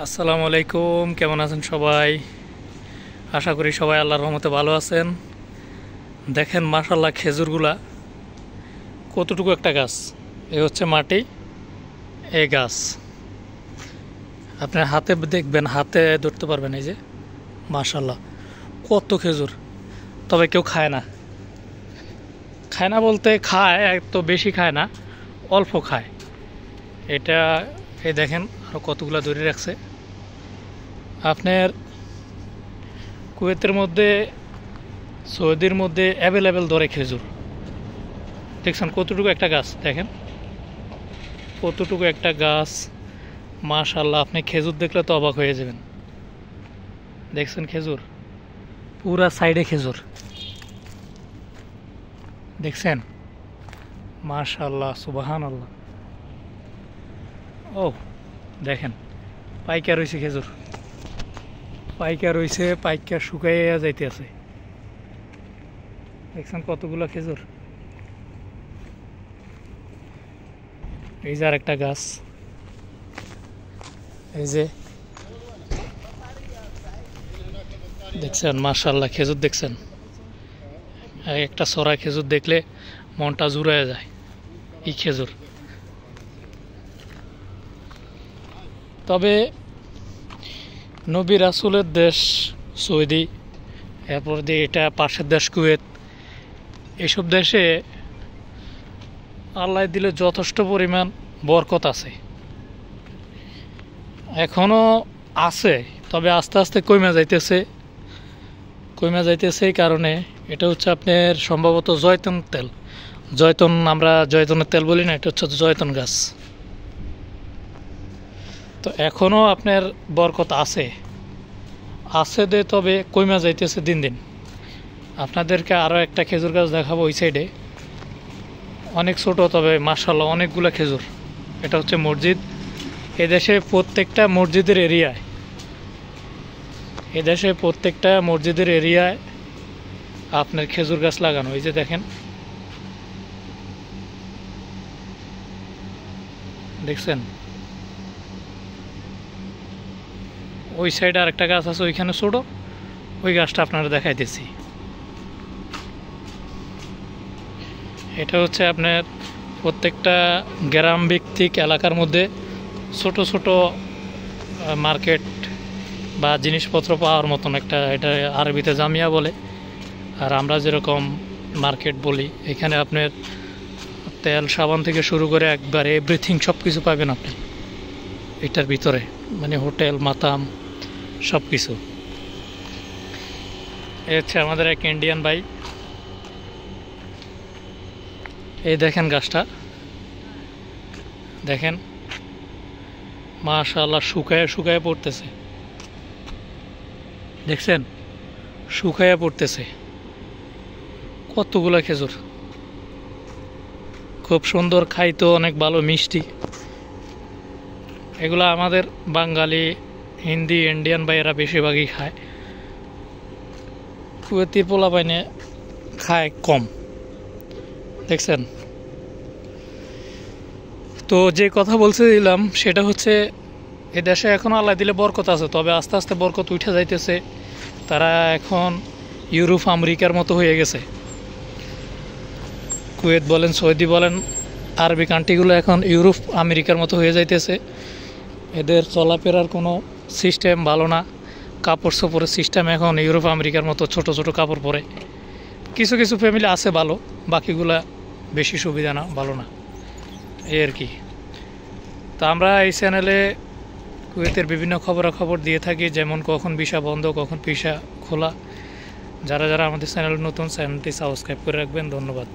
আসসালামু আলাইকুম, কেমন আছেন সবাই? আশা করি সবাই আল্লাহর রহমতে ভালো আছেন। দেখেন মাশাল্লাহ খেজুরগুলা কতটুকু একটা গাছ। এ হচ্ছে মাটি, এই গাছ আপনার হাতে দেখবেন, হাতে ধরতে পারবেন। এই যে মাশাল্লাহ কত খেজুর, তবে কেউ খায় না। খায় না বলতে খায়, এত বেশি খায় না, অল্প খায়। এটা এই দেখেন আরও কতগুলা ধরে রাখছে। আপনার কুয়েতের মধ্যে, সৌদির মধ্যে অ্যাভেলেবেল ধরে খেজুর। দেখছেন কতটুকু একটা গাছ, দেখেন কতটুকু একটা গাছ। মাশাল্লাহ, আপনি খেজুর দেখলে তো অবাক হয়ে যাবেন। দেখছেন খেজুর, পুরা সাইডে খেজুর, দেখছেন? মাশাল্লাহ, সুবহানাল্লাহ। ও দেখেন, পাইকা রয়েছে খেজুর, পাইকা রয়েছে, পাইকা শুকাইয়া যাইতে আছে। দেখছেন কতগুলো খেজুর। এই যে আর একটা গাছ, এই যে দেখছেন মাশাল্লাহ খেজুর দেখছেন। একটা সরা খেজুর দেখলে মনটা জুড়ায় যায়। এই খেজুর তবে নবী রাসূলের দেশ সৌদি, এরপর দিয়ে এটা পাশের দেশ কুয়েত, এসব দেশে আল্লাহ দিলে যথেষ্ট পরিমাণ বরকত আছে, এখনো আছে, তবে আস্তে আস্তে কমে যাইতেছে। কমে যাইতেছে এই কারণে, এটা হচ্ছে আপনার সম্ভবত জয়তুন তেল। জয়তুন, আমরা জয়তুনের তেল বলি না, এটা হচ্ছে জয়তুন গাছ। তো এখনও আপনার বরকত আছে, আছে দে, তবে কমে যাইতেছে দিন দিন। আপনাদেরকে আরও একটা খেজুর গাছ দেখাবো ওই সাইডে, অনেক ছোট, তবে মাশাআল্লাহ অনেকগুলো খেজুর। এটা হচ্ছে মসজিদ। এদেশে প্রত্যেকটা মসজিদের এরিয়ায়, এদেশে প্রত্যেকটা মসজিদের এরিয়ায় আপনার খেজুর গাছ লাগানো। এই যে দেখেন, দেখছেন? ওই সাইডে আরেকটা গাছ আছে, ওইখানে ছোট, ওই গাছটা আপনারা দেখাইতেছি। এটা হচ্ছে আপনার প্রত্যেকটা গ্রাম ভিত্তিক এলাকার মধ্যে ছোট ছোট মার্কেট বা জিনিসপত্র পাওয়ার মতন একটা, এটা আরবিতে জামিয়া বলে, আর আমরা যেরকম মার্কেট বলি। এখানে আপনার তেল সাবান থেকে শুরু করে একবারে এভরিথিং সব কিছু পাবেন আপনি এটার ভিতরে, মানে হোটেল মাতাম সব কিছু। এ হচ্ছে আমাদের এক ইন্ডিয়ান ভাই। এই দেখেন গাছটা, দেখেন মাশাআল্লাহ শুকায় শুকায় পড়তেছে। দেখছেন শুকায়া পড়তেছে কতগুলা খেজুর। খুব সুন্দর, খাইতো অনেক ভালো, মিষ্টি। এগুলা আমাদের বাঙালি, হিন্দি, ইন্ডিয়ান ভাইয়েরা বেশিরভাগই খায়। কুয়েতি পোলাপাইনে খায় কম। দেখছেন? তো যে কথা বলছিলাম সেটা হচ্ছে, এ দেশে এখন আল্লাহ দিলে বরকত আছে, তবে আস্তে আস্তে বরকত উঠে যাইতেছে। তারা এখন ইউরোপ আমেরিকার মতো হয়ে গেছে। কুয়েত বলেন, সৌদি বলেন, আরবি কান্ট্রিগুলো এখন ইউরোপ আমেরিকার মতো হয়ে যাইতেছে। এদের চলাফেরার কোনো সিস্টেম ভালো না, কাপড় চোপড়ের সিস্টেম এখন ইউরোপ আমেরিকার মতো ছোট ছোট কাপড় পরে। কিছু কিছু ফ্যামিলি আছে ভালো, বাকিগুলা বেশি সুবিধা না, ভালো না, এই আর কি। তা আমরা এই চ্যানেলে কুয়েতের বিভিন্ন খবরাখবর দিয়ে থাকি, যেমন কখন ভিসা বন্ধ, কখন ভিসা খোলা। যারা যারা আমাদের চ্যানেল নতুন, চ্যানেলটি সাবস্ক্রাইব করে রাখবেন। ধন্যবাদ।